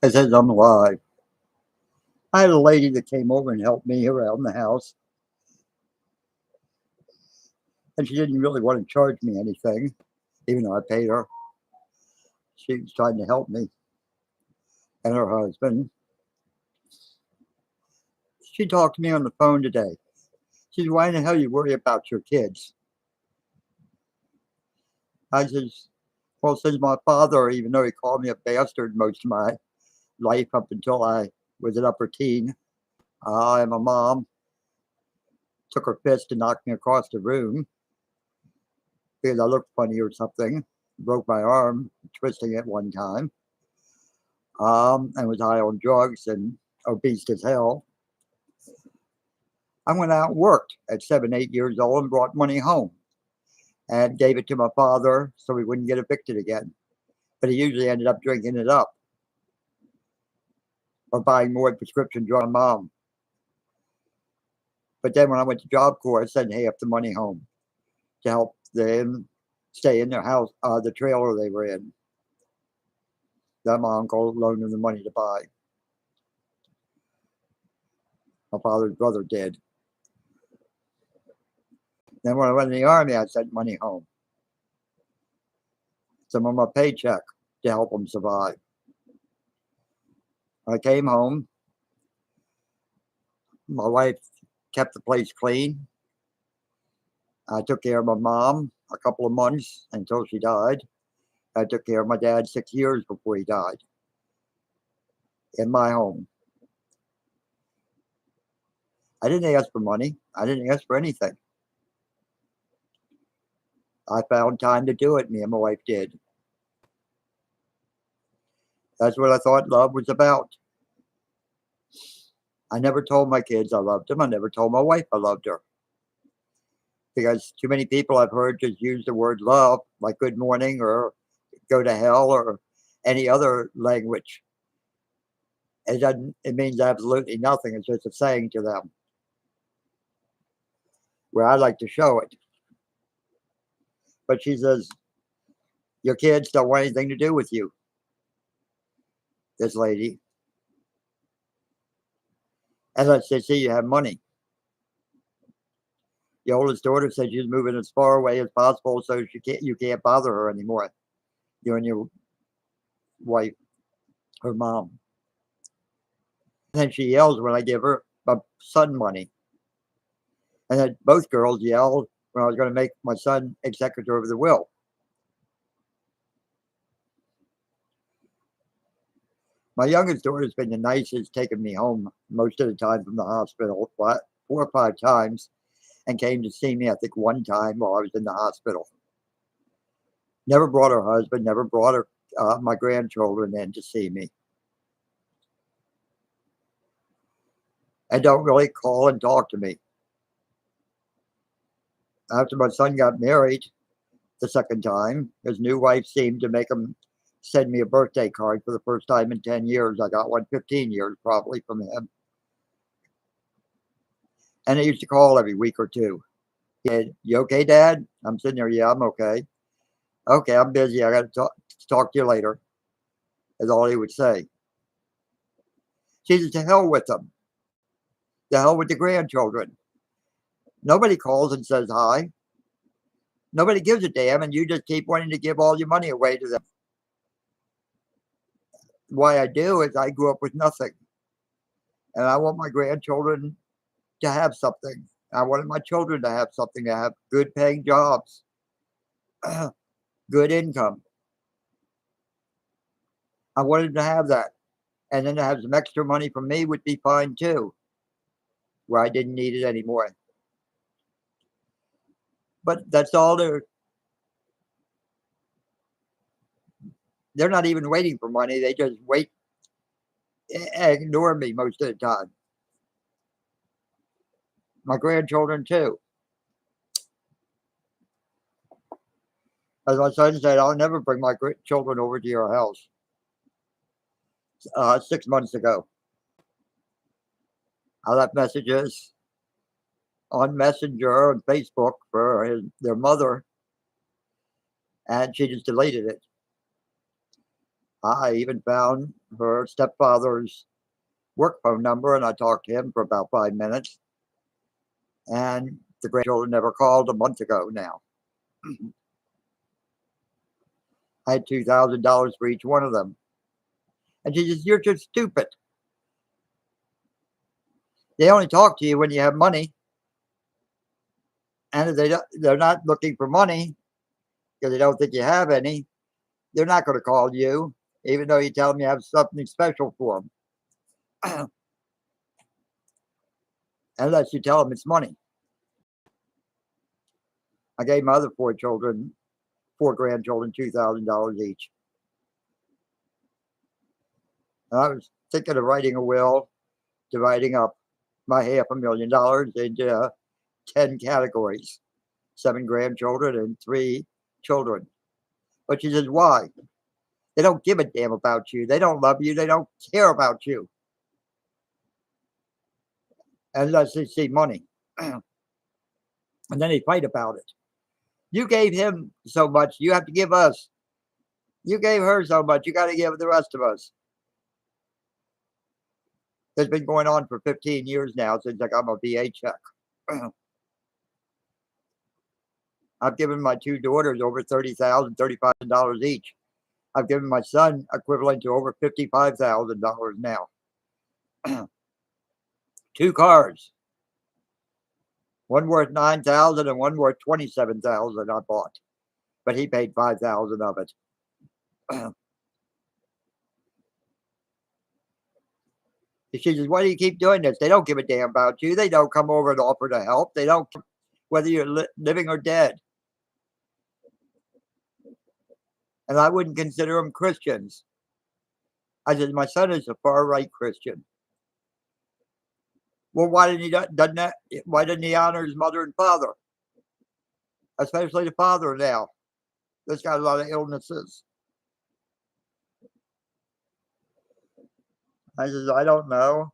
It says I'm alive. I had a lady that came over and helped me around the house, and she didn't really want to charge me anything, even though I paid her. She was trying to help me and her husband. She talked to me on the phone today. She said, "Why in the hell you worry about your kids?" I says, "Well, since my father, even though he called me a bastard most of my life up until I was an upper teen, and my mom took her fist and knocked me across the room because I looked funny or something, broke my arm twisting it one time, and was high on drugs and obese as hell. I went out and worked at 7, 8 years old and brought money home and gave it to my father so he wouldn't get evicted again. But he usually ended up drinking it up or buying more prescription drugs than my mom. But then when I went to Job Corps, I sent half the money home to help them stay in their house, the trailer they were in, that my uncle loaned them the money to buy. My father's brother did. Then when I went in the Army, I sent money home, some of my paycheck to help them survive. I came home. My wife kept the place clean. I took care of my mom a couple of months until she died. I took care of my dad 6 years before he died in my home. I didn't ask for money. I didn't ask for anything. I found time to do it. Me and my wife did. That's what I thought love was about. I never told my kids I loved them. I never told my wife I loved her. Because too many people I've heard just use the word love, like good morning or go to hell or any other language. It means absolutely nothing. It's just a saying to them. Where I like to show it. But she says, your kids don't want anything to do with you. This lady. Unless they see you have money. The oldest daughter said she's moving as far away as possible so you can't bother her anymore. You and your wife, her mom. And then she yells when I give her my son money. And then both girls yelled when I was going to make my son executor of the will. My youngest daughter's been the nicest, taking me home most of the time from the hospital, 4 or 5 times, and came to see me, I think, one time while I was in the hospital. Never brought her husband, never brought her my grandchildren in to see me. And don't really call and talk to me. After my son got married the second time, his new wife seemed to make him send me a birthday card for the first time in 10 years. I got one 15 years probably from him. And he used to call every week or two. He said, "You okay, Dad?" I'm sitting there, "Yeah, I'm okay." "Okay, I'm busy. I got to talk to you later," is all he would say. She said, "To hell with them. To hell with the grandchildren. Nobody calls and says hi. Nobody gives a damn, and you just keep wanting to give all your money away to them." Why I do is I grew up with nothing. And I want my grandchildren to have something. I wanted my children to have something, to have good paying jobs, good income. I wanted to have that. And then to have some extra money from me would be fine too, where I didn't need it anymore. But that's all they're not even waiting for money. They just wait and ignore me most of the time. My grandchildren too. As my son said, I'll never bring my children over to your house. 6 months ago, I left messages on Messenger and Facebook for their mother, and she just deleted it. I even found her stepfather's work phone number and I talked to him for about 5 minutes. And the grandchildren never called a month ago now. I had $2,000 for each one of them. And she says, "You're just stupid. They only talk to you when you have money. And if they're not looking for money because they don't think you have any, they're not going to call you, even though you tell them you have something special for them, unless you tell them it's money." I gave my other four grandchildren, $2,000 each. And I was thinking of writing a will, dividing up my $500,000 into 10 categories, 7 grandchildren and 3 children. But she says, "Why? They don't give a damn about you. They don't love you. They don't care about you unless they see money." And then they fight about it. "You gave him so much. You have to give us. You gave her so much. You got to give the rest of us." It's been going on for 15 years now since I got my VA check. I've given my 2 daughters over $30,000, $35,000 each. I've given my son equivalent to over $55,000 now. 2 cars, one worth $9,000 and one worth $27,000 I bought, but he paid $5,000 of it. She says, "Why do you keep doing this? They don't give a damn about you. They don't come over and offer to help. They don't, whether you're living or dead." And I wouldn't consider them Christians. I said, "My son is a far right Christian." "Well, why didn't he honor his mother and father, especially the father now? That's got a lot of illnesses." I says, "I don't know."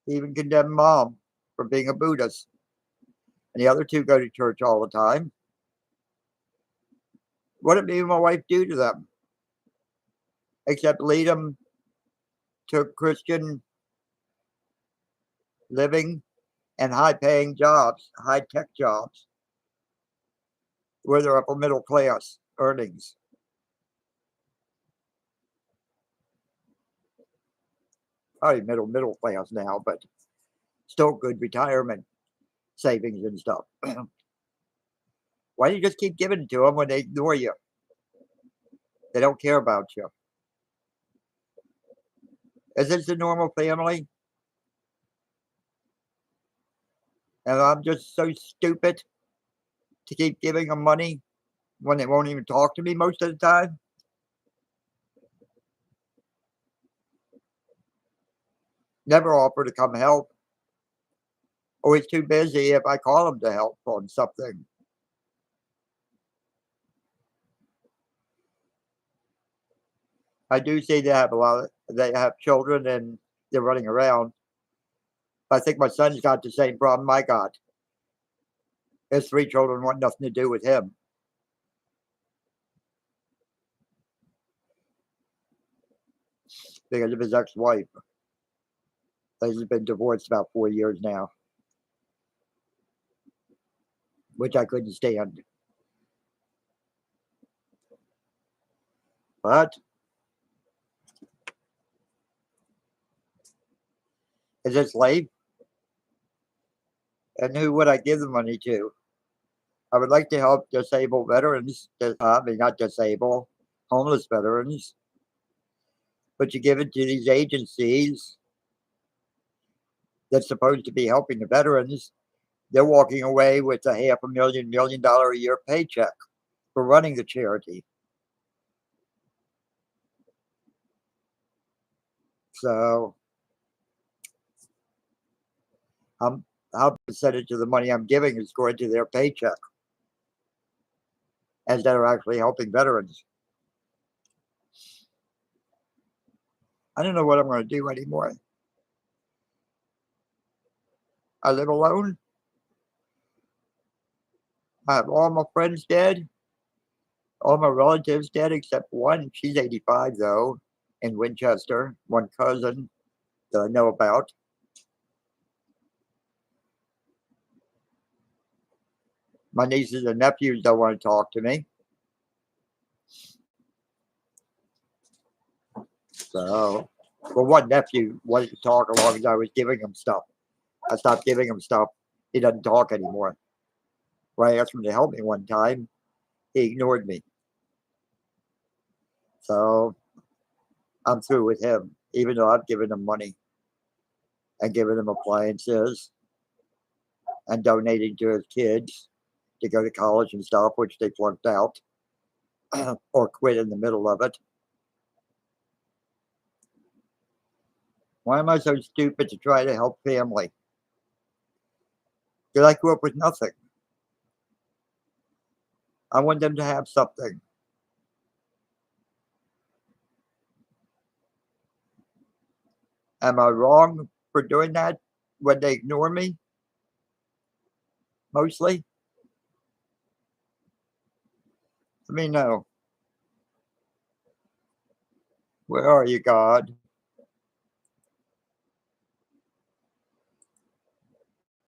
He even condemned mom for being a Buddhist. And the other 2 go to church all the time. What did me and my wife do to them? Except lead them to Christian living and high-paying jobs, high-tech jobs, where they're upper middle class earnings. Probably middle class now, but still good retirement savings and stuff. Why do you just keep giving it to them when they ignore you? They don't care about you. Is this a normal family? And I'm just so stupid to keep giving them money when they won't even talk to me most of the time? Never offer to come help. Always too busy if I call them to help on something. I do see they have children and they're running around. I think my son's got the same problem I got. His 3 children want nothing to do with him. Because of his ex-wife. He's been divorced about 4 years now, which I couldn't stand. But is this life? And who would I give the money to? I would like to help disabled veterans. I mean, not disabled, homeless veterans. But you give it to these agencies that's supposed to be helping the veterans. They're walking away with a $500,000, $1 million a year paycheck for running the charity. So how percentage of the money I'm giving is going to their paycheck as they're actually helping veterans. I don't know what I'm going to do anymore. I live alone. I have all my friends dead. All my relatives dead except one. She's 85 though, in Winchester. One cousin that I know about. My nieces and nephews don't want to talk to me. So, well, one nephew wanted to talk as long as I was giving him stuff. I stopped giving him stuff. He doesn't talk anymore. When I asked him to help me one time, he ignored me. So I'm through with him, even though I've given him money and given him appliances and donating to his kids to go to college and stuff, which they flunked out or quit in the middle of it. Why am I so stupid to try to help family? Because I grew up with nothing. I want them to have something. Am I wrong for doing that when they ignore me? Mostly? Let me know. Where are you, God?